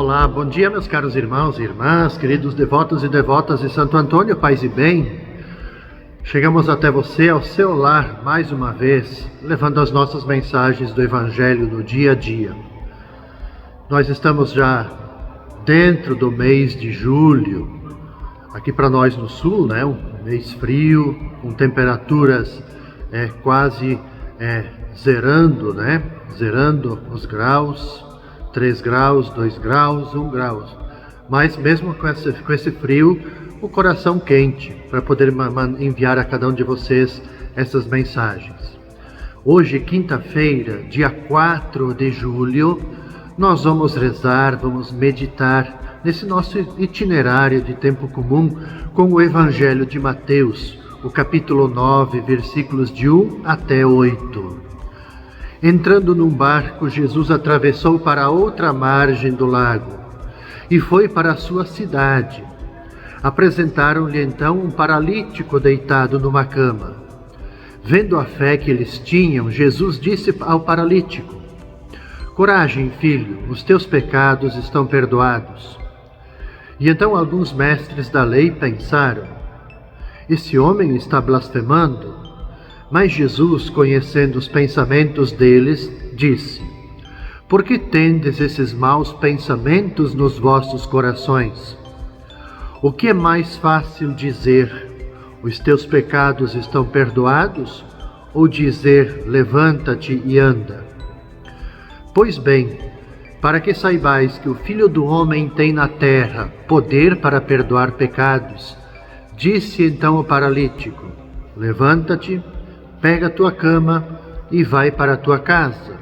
Olá, bom dia meus caros irmãos e irmãs, queridos devotos e devotas de Santo Antônio, paz e bem. Chegamos até você, ao seu lar, mais uma vez, levando as nossas mensagens do Evangelho no dia a dia. Nós estamos já dentro do mês de julho, aqui para nós no sul, né? Um mês frio, com temperaturas quase zerando, né? Zerando os graus, 3 graus, 2 graus, 1 grau. Mas mesmo com esse frio, o coração quente para poder enviar a cada um de vocês essas mensagens. Hoje, quinta-feira, dia 4 de julho, nós vamos rezar, vamos meditar nesse nosso itinerário de tempo comum com o Evangelho de Mateus, o capítulo 9, versículos de 1 até 8. Entrando num barco, Jesus atravessou para a outra margem do lago e foi para a sua cidade. Apresentaram-lhe então um paralítico deitado numa cama. Vendo a fé que eles tinham, Jesus disse ao paralítico: "Coragem, filho, os teus pecados estão perdoados." E então alguns mestres da lei pensaram: "Esse homem está blasfemando." Mas Jesus, conhecendo os pensamentos deles, disse: "Por que tendes esses maus pensamentos nos vossos corações? O que é mais fácil dizer: os teus pecados estão perdoados? Ou dizer: levanta-te e anda? Pois bem, para que saibais que o Filho do Homem tem na terra poder para perdoar pecados, disse então o paralítico: levanta-te, pega a tua cama e vai para a tua casa.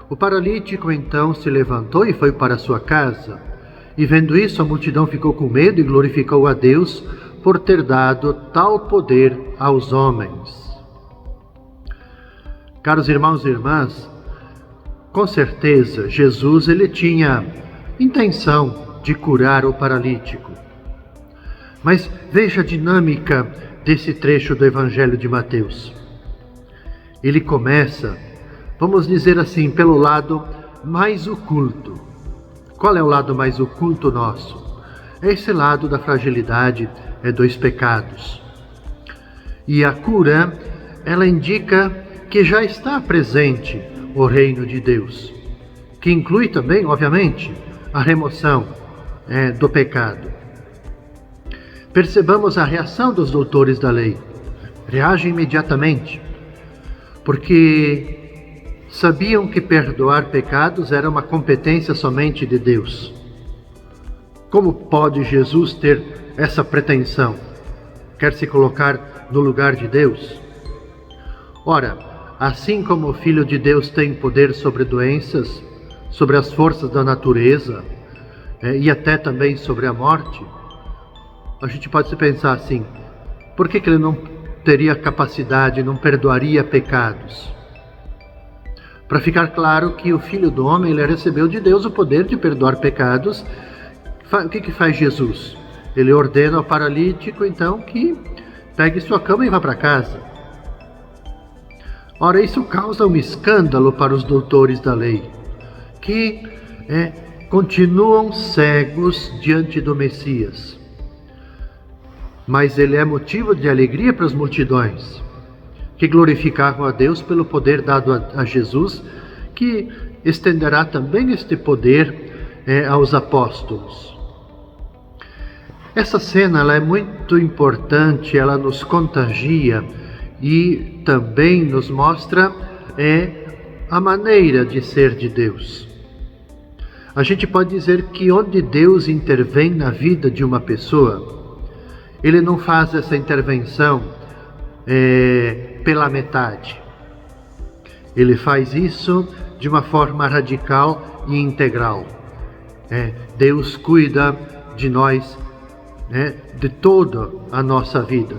O paralítico então se levantou e foi para a sua casa. E vendo isso, a multidão ficou com medo e glorificou a Deus por ter dado tal poder aos homens. Caros irmãos e irmãs, com certeza Jesus ele tinha intenção de curar o paralítico. Mas veja a dinâmica desse trecho do Evangelho de Mateus. Ele começa, vamos dizer assim, pelo lado mais oculto. Qual é o lado mais oculto nosso? É esse lado da fragilidade, dos pecados. E a cura, ela indica que já está presente o reino de Deus, que inclui também, obviamente, a remoção do pecado. Percebamos a reação dos doutores da lei. Reagem imediatamente, porque sabiam que perdoar pecados era uma competência somente de Deus. Como pode Jesus ter essa pretensão? Quer se colocar no lugar de Deus? Ora, assim como o Filho de Deus tem poder sobre doenças, sobre as forças da natureza e até também sobre a morte, a gente pode se pensar assim: por que ele não teria capacidade, não perdoaria pecados? Para ficar claro que o Filho do Homem, ele recebeu de Deus o poder de perdoar pecados. O que faz Jesus? Ele ordena ao paralítico, então, que pegue sua cama e vá para casa. Ora, isso causa um escândalo para os doutores da lei, que continuam cegos diante do Messias. Mas ele é motivo de alegria para as multidões, que glorificavam a Deus pelo poder dado a Jesus, que estenderá também este poder aos apóstolos. Essa cena ela é muito importante, ela nos contagia e também nos mostra a maneira de ser de Deus. A gente pode dizer que onde Deus intervém na vida de uma pessoa, Ele não faz essa intervenção pela metade. Ele faz isso de uma forma radical e integral. Deus cuida de nós, de toda a nossa vida,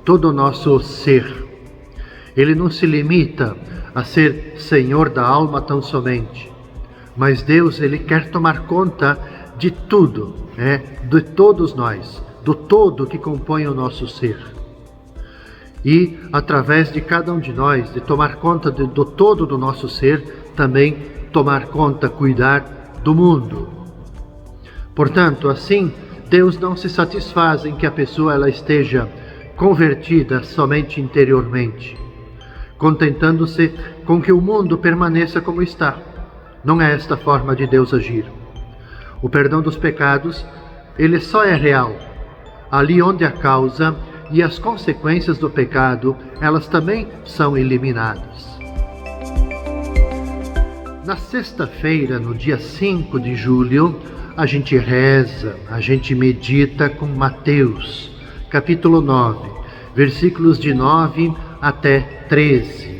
todo o nosso ser. Ele não se limita a ser Senhor da alma tão somente, mas Deus, Ele quer tomar conta de tudo, de todos nós, do todo que compõe o nosso ser. E, através de cada um de nós, de tomar conta do todo do nosso ser, também tomar conta, cuidar do mundo. Portanto, assim, Deus não se satisfaz em que a pessoa ela esteja convertida somente interiormente, contentando-se com que o mundo permaneça como está. Não é esta forma de Deus agir. O perdão dos pecados, ele só é real ali onde a causa e as consequências do pecado, elas também são eliminadas. Na sexta-feira, no dia 5 de julho, a gente reza, a gente medita com Mateus, capítulo 9, versículos de 9 até 13.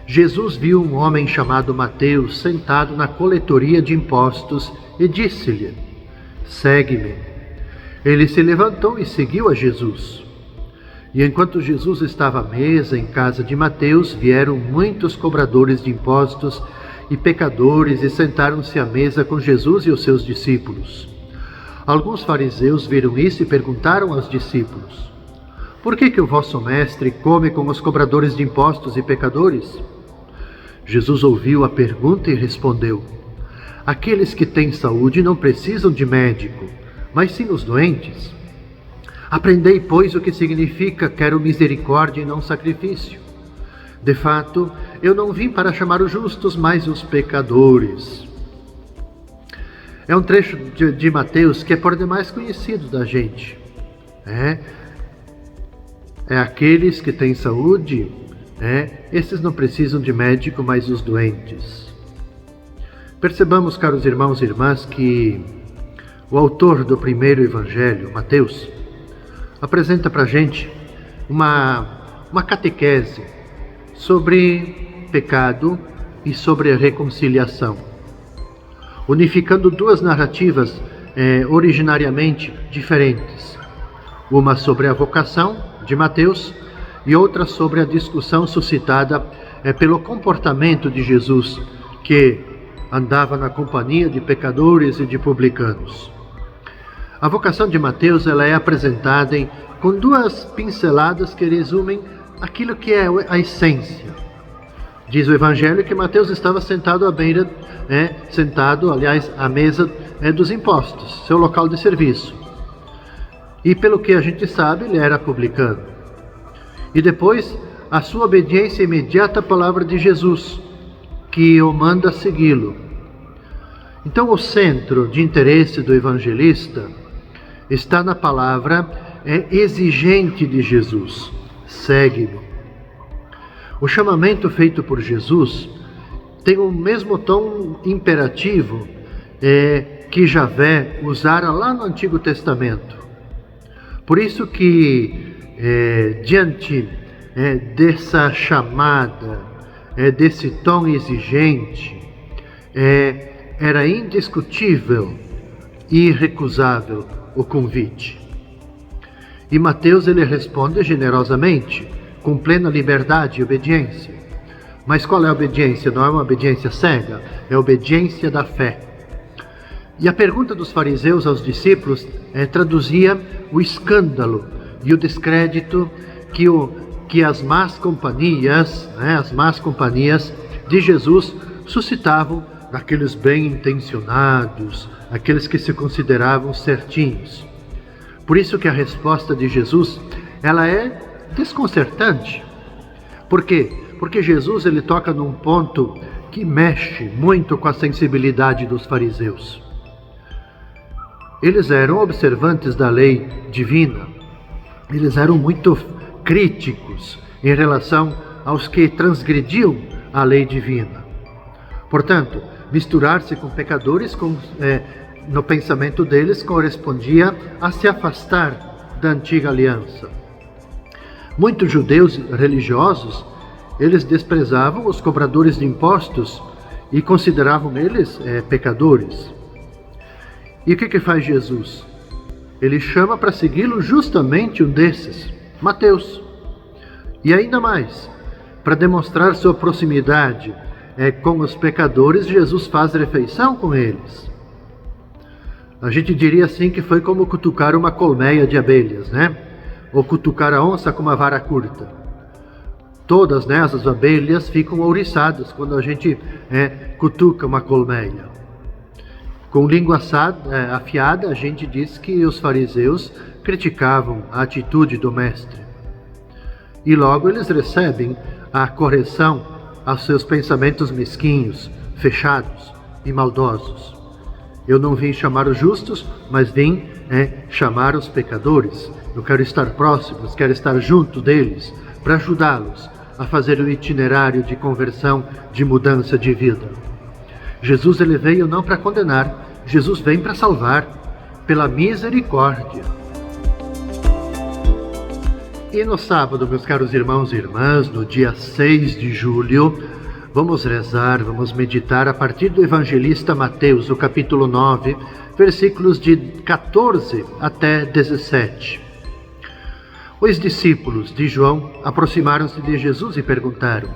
Jesus viu um homem chamado Mateus sentado na coletoria de impostos e disse-lhe: "Segue-me." Ele se levantou e seguiu a Jesus. E enquanto Jesus estava à mesa em casa de Mateus, vieram muitos cobradores de impostos e pecadores e sentaram-se à mesa com Jesus e os seus discípulos. Alguns fariseus viram isso e perguntaram aos discípulos: "Por que o vosso mestre come com os cobradores de impostos e pecadores?" Jesus ouviu a pergunta e respondeu: "Aqueles que têm saúde não precisam de médico, mas sim os doentes. Aprendei, pois, o que significa quero misericórdia e não sacrifício. De fato, eu não vim para chamar os justos, mas os pecadores." É um trecho de Mateus que é por demais conhecido da gente. É aqueles que têm saúde, esses não precisam de médico, mas os doentes. Percebamos, caros irmãos e irmãs, que o autor do primeiro evangelho, Mateus, apresenta para a gente uma catequese sobre pecado e sobre reconciliação, unificando duas narrativas originariamente diferentes. Uma sobre a vocação de Mateus e outra sobre a discussão suscitada pelo comportamento de Jesus, que andava na companhia de pecadores e de publicanos. A vocação de Mateus ela é apresentada com duas pinceladas que resumem aquilo que é a essência. Diz o Evangelho que Mateus estava sentado à mesa dos impostos, seu local de serviço. E pelo que a gente sabe, ele era publicano. E depois, a sua obediência imediata à palavra de Jesus, que o manda segui-lo. Então, o centro de interesse do evangelista está na palavra exigente de Jesus: segue-me. O chamamento feito por Jesus tem o mesmo tom imperativo que Javé usara lá no Antigo Testamento. Por isso que, diante dessa chamada, desse tom exigente, era indiscutível e irrecusável o convite. E Mateus ele responde generosamente, com plena liberdade e obediência. Mas qual é a obediência? Não é uma obediência cega, é a obediência da fé. E a pergunta dos fariseus aos discípulos traduzia o escândalo e o descrédito que as más companhias de Jesus suscitavam naqueles bem-intencionados, aqueles que se consideravam certinhos. Por isso que a resposta de Jesus, ela é desconcertante. Por quê? Porque Jesus ele toca num ponto que mexe muito com a sensibilidade dos fariseus. Eles eram observantes da lei divina, eles eram muito críticos em relação aos que transgrediam a lei divina. Portanto, misturar-se com pecadores, no pensamento deles, correspondia a se afastar da antiga aliança. Muitos judeus religiosos, eles desprezavam os cobradores de impostos e consideravam eles pecadores. E o que faz Jesus? Ele chama para segui-lo justamente um desses, Mateus. E ainda mais, para demonstrar sua proximidade com os pecadores, Jesus faz refeição com eles. A gente diria assim que foi como cutucar uma colmeia de abelhas, ou cutucar a onça com uma vara curta. Todas as abelhas ficam ouriçadas quando a gente cutuca uma colmeia. Com língua afiada, a gente diz que os fariseus criticavam a atitude do mestre. E logo eles recebem a correção aos seus pensamentos mesquinhos, fechados e maldosos. Eu não vim chamar os justos, mas vim chamar os pecadores. Eu quero estar próximo, quero estar junto deles, para ajudá-los a fazer o itinerário de conversão, de mudança de vida. Jesus ele veio não para condenar, Jesus vem para salvar, pela misericórdia. E no sábado, meus caros irmãos e irmãs, no dia 6 de julho, vamos rezar, vamos meditar a partir do evangelista Mateus, o capítulo 9, versículos de 14 até 17. Os discípulos de João aproximaram-se de Jesus e perguntaram: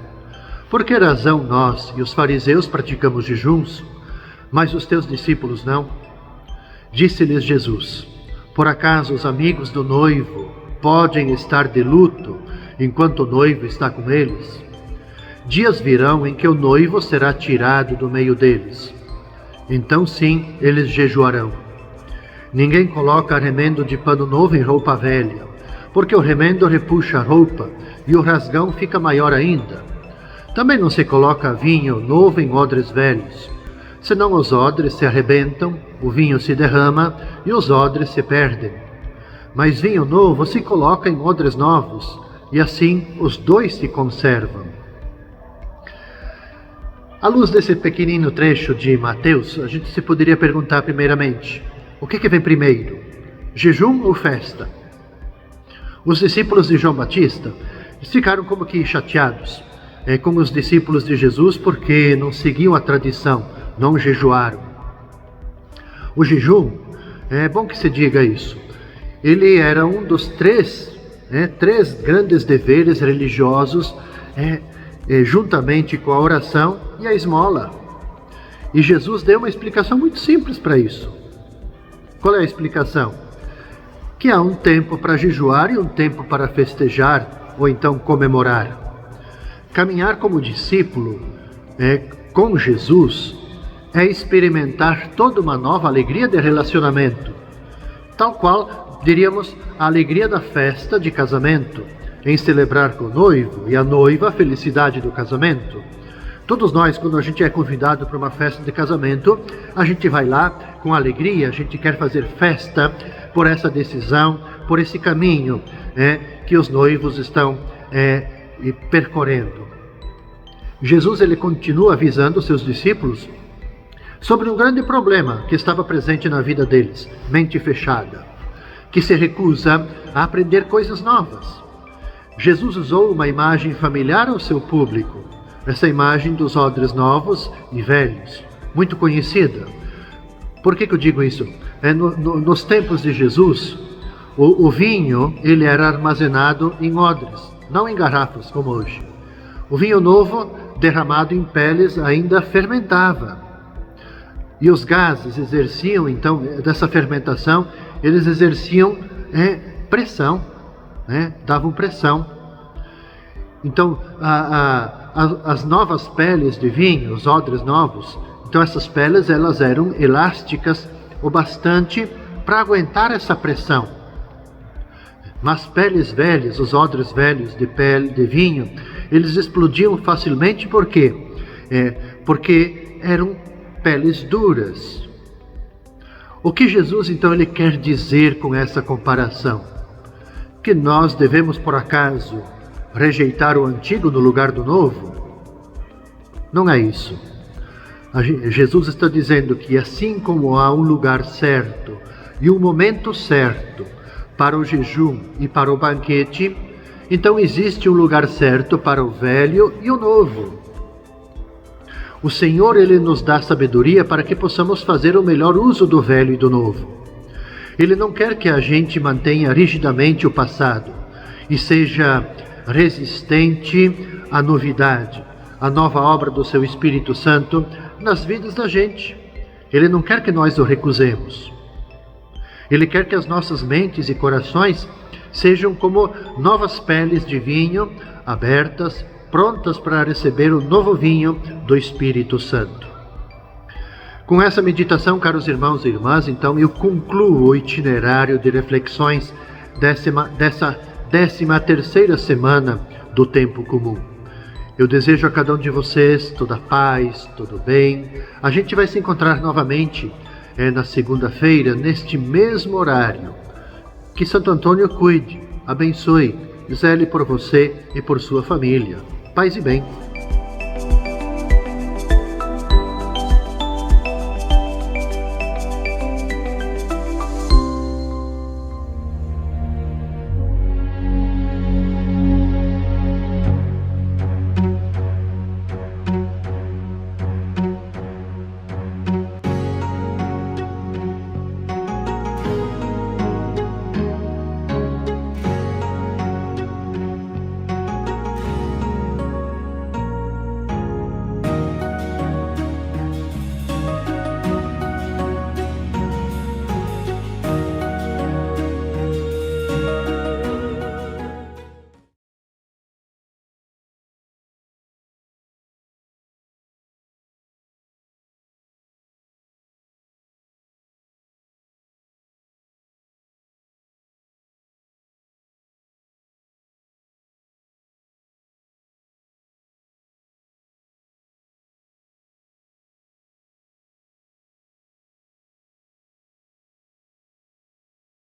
por que razão nós e os fariseus praticamos jejuns, mas os teus discípulos não? Disse-lhes Jesus: por acaso os amigos do noivo podem estar de luto enquanto o noivo está com eles? Dias virão em que o noivo será tirado do meio deles. Então sim, eles jejuarão. Ninguém coloca remendo de pano novo em roupa velha, porque o remendo repuxa a roupa e o rasgão fica maior ainda. Também não se coloca vinho novo em odres velhos, senão os odres se arrebentam, o vinho se derrama e os odres se perdem. Mas vinho novo se coloca em odres novos, e assim os dois se conservam. À luz desse pequenino trecho de Mateus, a gente se poderia perguntar primeiramente, o que vem primeiro, jejum ou festa? Os discípulos de João Batista ficaram como que chateados com os discípulos de Jesus porque não seguiam a tradição, não jejuaram. O jejum, é bom que se diga isso, ele era um dos três grandes deveres religiosos, juntamente com a oração e a esmola. E Jesus deu uma explicação muito simples para isso. Qual é a explicação? Que há um tempo para jejuar e um tempo para festejar, ou então comemorar. Caminhar como discípulo com Jesus é experimentar toda uma nova alegria de relacionamento, tal qual, diríamos, a alegria da festa de casamento, em celebrar com o noivo e a noiva a felicidade do casamento. Todos nós, quando a gente é convidado para uma festa de casamento, a gente vai lá com alegria, a gente quer fazer festa por essa decisão, por esse caminho que os noivos estão percorrendo. Jesus ele continua avisando seus discípulos sobre um grande problema que estava presente na vida deles, mente fechada, que se recusa a aprender coisas novas. Jesus usou uma imagem familiar ao seu público, essa imagem dos odres novos e velhos, muito conhecida. Por que eu digo isso? Nos tempos de Jesus, o vinho ele era armazenado em odres, não em garrafas como hoje. O vinho novo, derramado em peles, ainda fermentava. E os gases exerciam, então, dessa fermentação, eles exerciam pressão, davam pressão. Então, as novas peles de vinho, os odres novos, então essas peles elas eram elásticas o bastante para aguentar essa pressão. Mas peles velhas, os odres velhos de pele de vinho, eles explodiam facilmente. Por quê? Porque eram peles duras. O que Jesus então ele quer dizer com essa comparação? Que nós devemos por acaso rejeitar o antigo no lugar do novo? Não é isso. Jesus está dizendo que assim como há um lugar certo e um momento certo para o jejum e para o banquete, então existe um lugar certo para o velho e o novo. O Senhor ele nos dá sabedoria para que possamos fazer o melhor uso do velho e do novo. Ele não quer que a gente mantenha rigidamente o passado e seja resistente à novidade, à nova obra do seu Espírito Santo nas vidas da gente. Ele não quer que nós o recusemos. Ele quer que as nossas mentes e corações sejam como novas peles de vinho abertas, prontas para receber o novo vinho do Espírito Santo. Com essa meditação, caros irmãos e irmãs, então eu concluo o itinerário de reflexões dessa 13ª semana do Tempo Comum. Eu desejo a cada um de vocês toda a paz, todo o bem. A gente vai se encontrar novamente na segunda-feira, neste mesmo horário. Que Santo Antônio cuide, abençoe, zele por você e por sua família. Paz e bem.